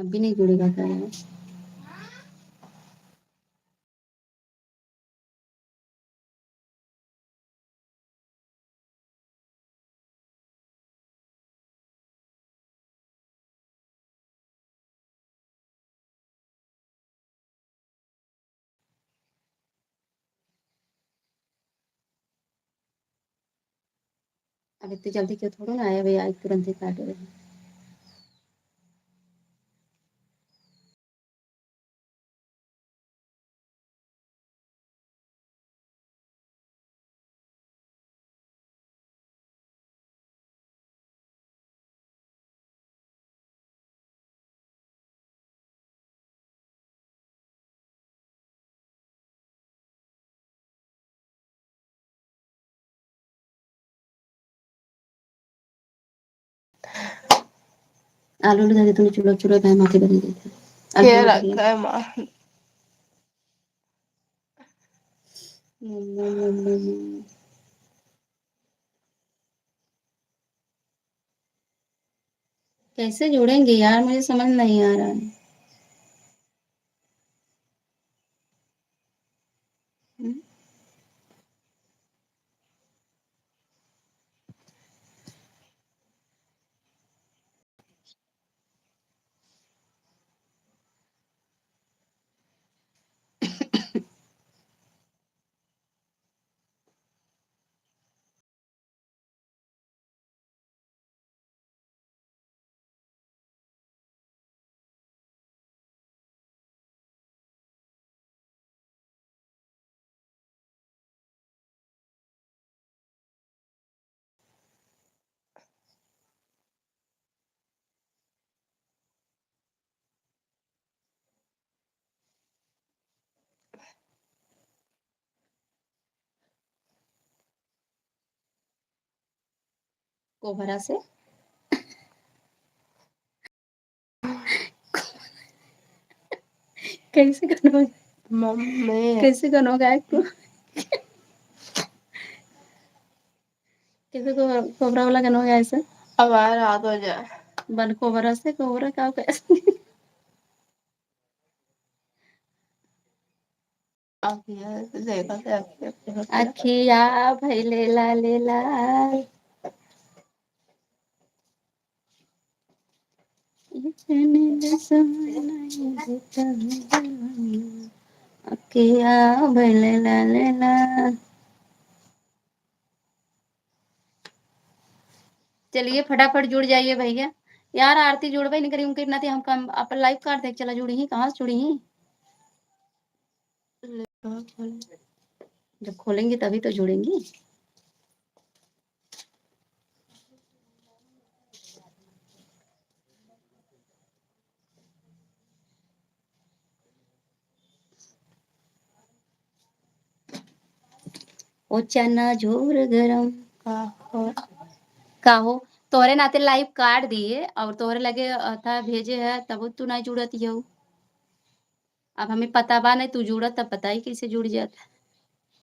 अब भी नहीं जुड़ेगा क्या वो? अब इतनी जल्दी क्यों थोड़ा ना आया भैया, तुरंत ही काट रहे हैं। आलू ले जाके तूने चूल्हा चूल्हा गाय माँ के बनी गई थी। ये रखा है माँ। कैसे जोड़ेंगे यार, मुझे समझ नहीं आ रहा है। कोबरा से कैसे करोगे मम्मी? कैसे करोगे को कैसे कोबरा वाला करोगे ऐसे? अब आ रात हो जाए। बन कोबरा से कोबरा का कैसे? अखिया भैले लाले लाल अखिया भैले लाले लाल। चलिए फटाफट जुड़ जाइए भैया। यार आरती जुड़बे नहीं करी उनके इतना हम कम अपन लाइव कार्ड देख चला जुड़ी ही कहाँ से जुड़ी ही? जब खोलेंगे तभी तो जुड़ेंगी। ओ चना झोर गरम का हो तोहरे नाते लाइव कार्ड दिए और तोहरे लगे था भेजे है तब तू नहीं जुड़त हो। अब हमें पता बा नहीं तू जुड़ा तब पता ही कैसे जुड़ जाता।